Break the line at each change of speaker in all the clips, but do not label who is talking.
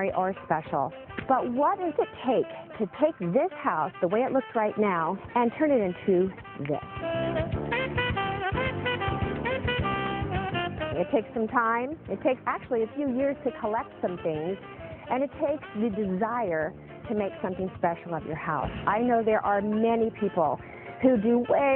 ordinary or special. But what does it take to take this house, the way it looks right now, and turn it into this? It takes some time. It takes actually a few years to collect some things, and it takes the desire to make something special of your house. I know there are many people who do way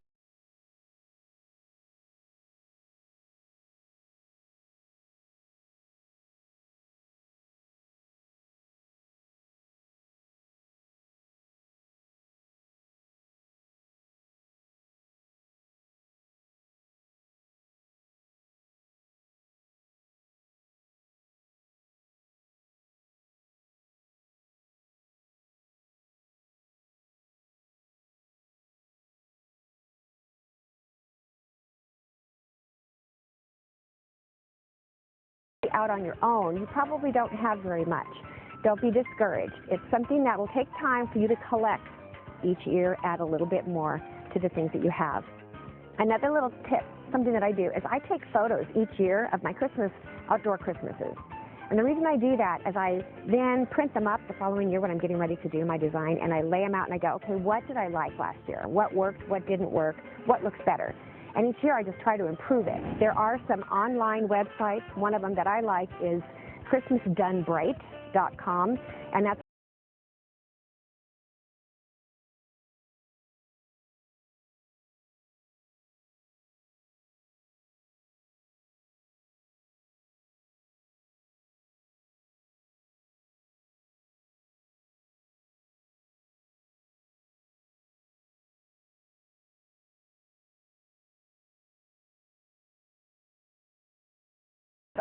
out on your own. You probably don't have very much. Don't be discouraged. It's something that will take time for you to collect each year, add a little bit more to the things that you have. Another little tip, something that I do, is I take photos each year of my outdoor Christmases. And the reason I do that is I then print them up the following year when I'm getting ready to do my design, and I lay them out and I go, okay, what did I like last year? What worked? What didn't work? What looks better? And each year I just try to improve it. There are some online websites. One of them that I like is christmasdonebright.com, and that's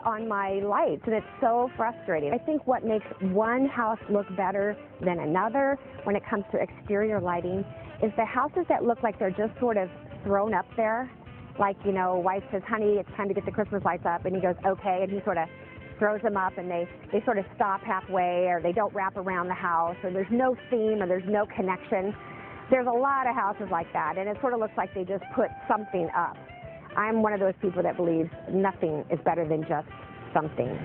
on my lights, and it's so frustrating. I think what makes one house look better than another when it comes to exterior lighting is the houses that look like they're just sort of thrown up there. Like, you know, wife says, honey, it's time to get the Christmas lights up, and he goes, okay, and he sort of throws them up, and they sort of stop halfway, or they don't wrap around the house, or there's no theme, or there's no connection. There's a lot of houses like that, and it sort of looks like they just put something up. I'm one of those people that believes nothing is better than just something.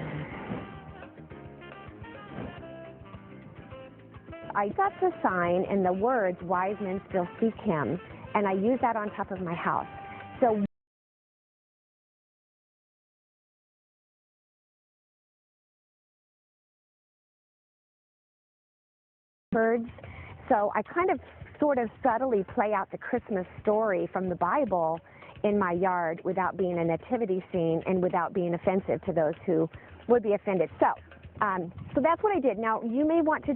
I got the sign and the words, wise men still seek him, and I use that on top of my house. So birds. So I kind of sort of subtly play out the Christmas story from the Bible in my yard without being a nativity scene and without being offensive to those who would be offended. So that's what I did. Now, you may want to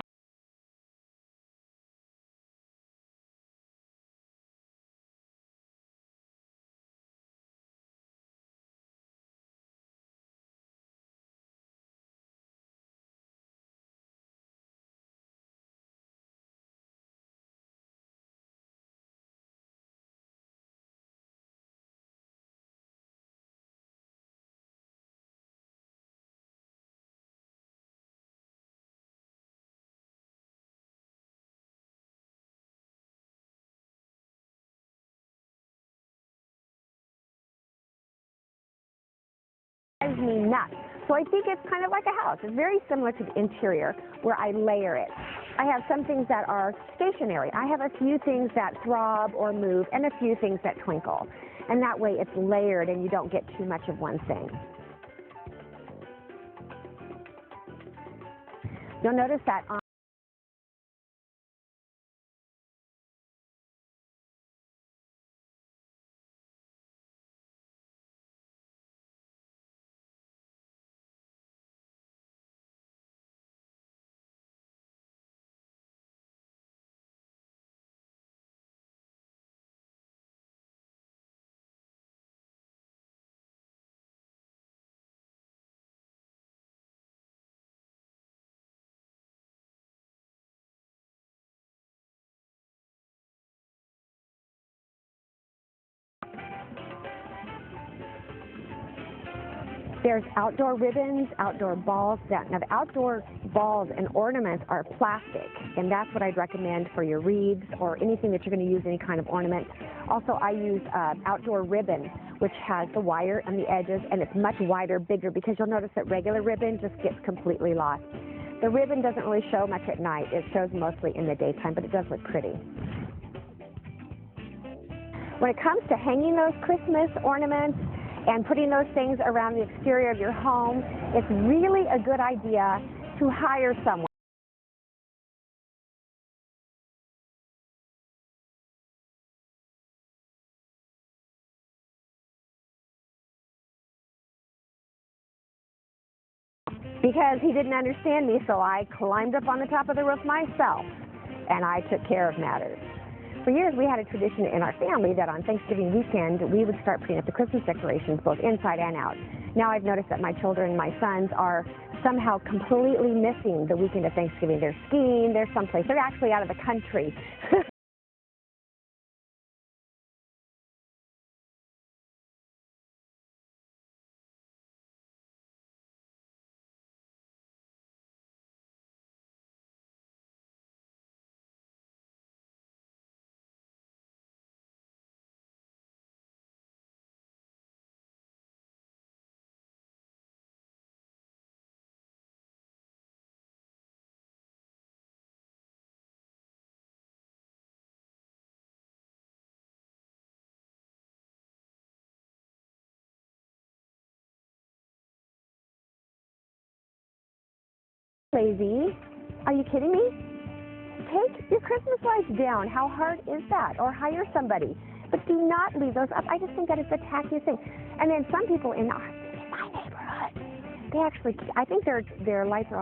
drives me nuts. So I think it's kind of like a house. It's very similar to the interior where I layer it. I have some things that are stationary. I have a few things that throb or move and a few things that twinkle. And that way it's layered and you don't get too much of one thing. You'll notice that on there's outdoor ribbons, outdoor balls. Now the outdoor balls and ornaments are plastic, and that's what I'd recommend for your wreaths or anything that you're going to use any kind of ornament. Also, I use outdoor ribbon, which has the wire on the edges, and it's much wider, bigger, because you'll notice that regular ribbon just gets completely lost. The ribbon doesn't really show much at night. It shows mostly in the daytime, but it does look pretty. When it comes to hanging those Christmas ornaments and putting those things around the exterior of your home, it's really a good idea to hire someone. Because he didn't understand me, so I climbed up on the top of the roof myself, and I took care of matters. For years, we had a tradition in our family that on Thanksgiving weekend, we would start putting up the Christmas decorations, both inside and out. Now I've noticed that my children, my sons, are somehow completely missing the weekend of Thanksgiving. They're skiing, they're someplace. They're actually out of the country. Lazy. Are you kidding me? Take your Christmas lights down. How hard is that? Or hire somebody. But do not leave those up. I just think that is the tackiest thing. And then some people in my neighborhood, they actually, I think their lights are